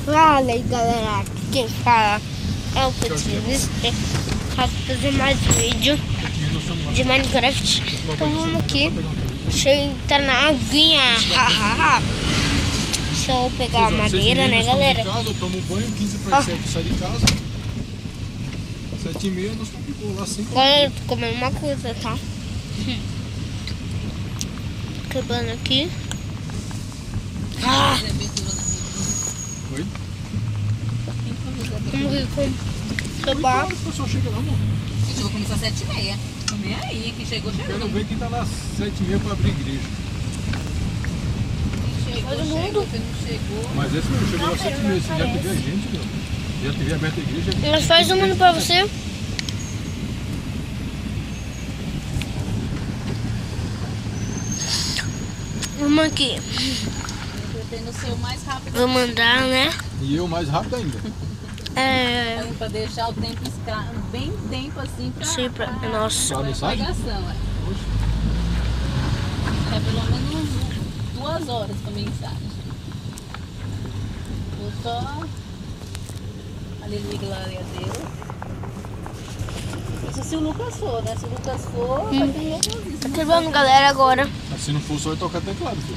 Fala aí, galera, aqui quem fala é o Petinho. Pra fazer mais vídeo de Minecraft. Então vamos aqui. Deixa eu entrar na aguinha. Deixa eu pegar a madeira, né, galera? Eu tomo banho, 15 para 7 sai de casa. 7h30 nós estamos de boa lá sempre. Agora eu tô comendo uma coisa, tá? Quebrando aqui. Oi? Vamos ver como acabar. O pessoal chega lá, amor. Gente, eu vou começar às 7h30. Não vem aí, quem chegou, chegou. Quero ver quem tá lá às 7h30 para abrir igreja. Quem chegou, Todo mundo. chegou, quem não chegou. Mas esse não chegou às 7h30. Se já tiver gente, meu. Já tiver aberta a igreja. Mas faz um mano pra você. Vamos aqui. Eu pretendo ser o mais rápido Vou mandar, né? E eu mais rápido ainda. É. pra deixar o tempo bem tempo assim pra, Sim, nossa. Pra mensagem? navegação. É pelo menos 2 horas pra mensagem. Vou só. Aleluia, glória a Deus. Isso se o Lucas for, né? Se o Lucas for, vai ter nervosismo. Tá quebrando, galera, agora. Se não for, só vai tocar teclado, filho.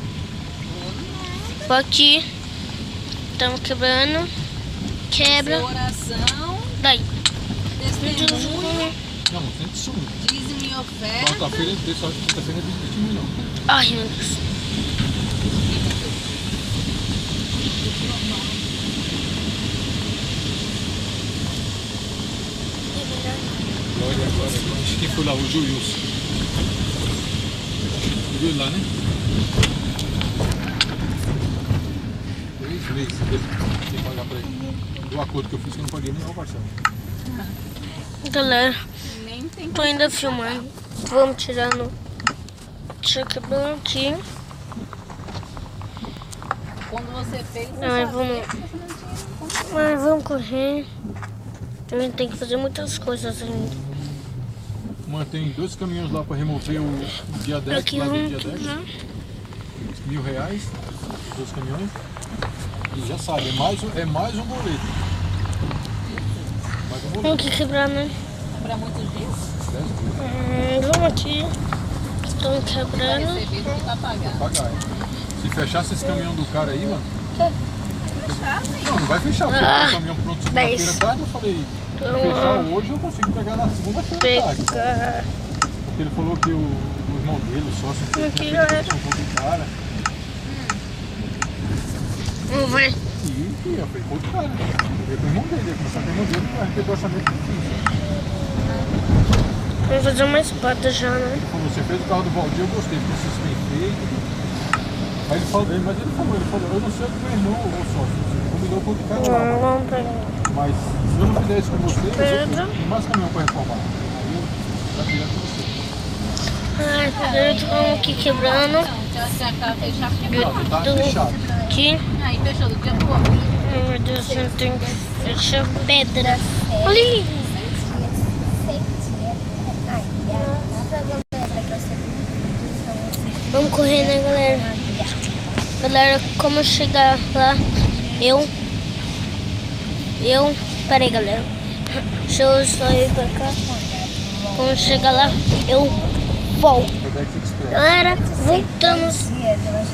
Tô aqui. Estamos quebrando. Quebra. Sua oração, Daí. testemunho, Não, não tem que sumir. dízimo e oferta. Quarta-feira, só que quinta-feira é 20 mil, não. Ai, meu Deus. Glória, glória, glória. Quem foi lá? O Julius. Viu ele lá, né? 3 meses. Tem que pagar pra ele. Do acordo que eu fiz, que eu não paguei nem uma parcela. Galera, Nem tem tô ainda filmando. Vamos tirando. Deixa eu quebrar aqui. Quando você fez, você Ai, sabia vamos. que você não tinha como. Mas vamos correr. Também tem que fazer muitas coisas ainda. Mantém 2 caminhões lá para remover o dia 10, Aqui lá do vamos. dia 10. R$1.000, 2 caminhões. E já sabe, é mais um boleto. Mais um Vamos boleto. aqui quebrar, né? Pra muitos dias, 10 dias. Vamos aqui. Estão vai quebrando. receber do que vai pagar. Pagar, hein? Se fechasse esse caminhão do cara aí, mano. Fechar, sim. Não, não vai fechar, porque Ah, o caminhão pronto segunda-feira 10. à tarde. Eu falei, Então, fechar hoje eu consigo pegar na segunda-feira à tarde. pegar. Porque ele falou que os modelos, os sócios, Aqui, são um pouco cara. Vamos ver. E eu falei, pô, cara, eu ia com o irmão dele, ia começar com o irmão dele, vai ter o orçamento difícil. Vamos fazer uma espada já, né? Ele falou, você fez o carro do Valdir, eu gostei, porque vocês bem feito. Aí ele falou, mas ele falou, eu não sei o que meu irmão ou sócio, você combinou com outro cara lá. Vamos pegar. Mas se eu não fizer isso com você, Pedro. eu tenho mais caminhão para reformar. Aí eu já direto com você. Ai, Pedro, estamos aqui quebrando. Não, já tá fechado. Não, tá fechado. Aqui. Aí fechou do dia pro outro. Ai, meu Deus, eu tenho que fechar pedra. Olha ali. Vamos correr, né, galera? Galera, como chegar lá, peraí, galera. Deixa eu só ir pra cá. Quando chegar lá, eu volto. Onde é que você espera? Galera, voltamos.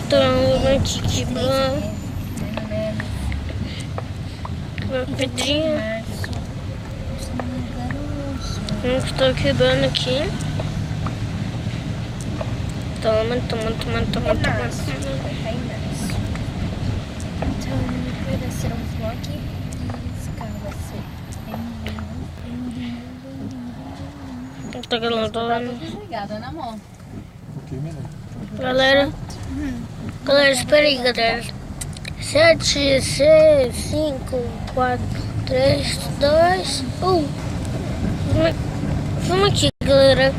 Estamos aqui quebrando. Uma pedrinha. Estou quebrando aqui. Toma. Tá galera, Tá tudo desligado, né, amor? Ok, menino. galera, espera aí, galera. 7, 6, 5, 4, 3, 2, 1. Vamos aqui, galera.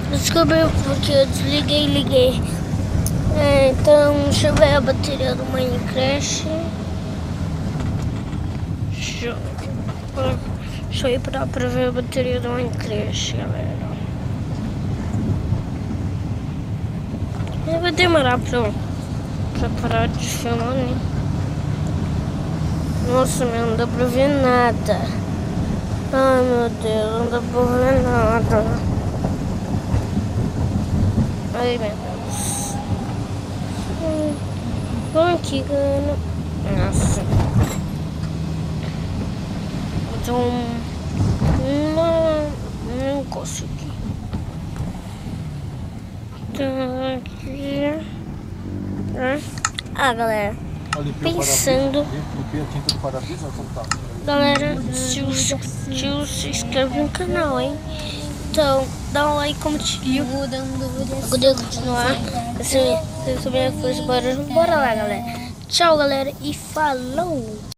Descobri porque eu desliguei e liguei. Então, deixa eu ver a bateria do Minecraft. Deixa eu ir pra ver a bateria do Minecraft, galera. Vai demorar pra parar de filmar, né? Nossa, não dá pra ver nada. Ai, meu Deus, não dá pra ver nada. Ai, meu Deus. Vamos aqui, cara. Nossa. Então, um negócio aqui. Então, aqui. Ah, galera. Pensando. Limpei a tinta do para-brisa, vai soltar. Galera, se inscreve no canal, hein? Então, dá um like, compartilha. Quando eu continuar, essa minha coisa, bora lá, galera. Tchau, galera, e falou!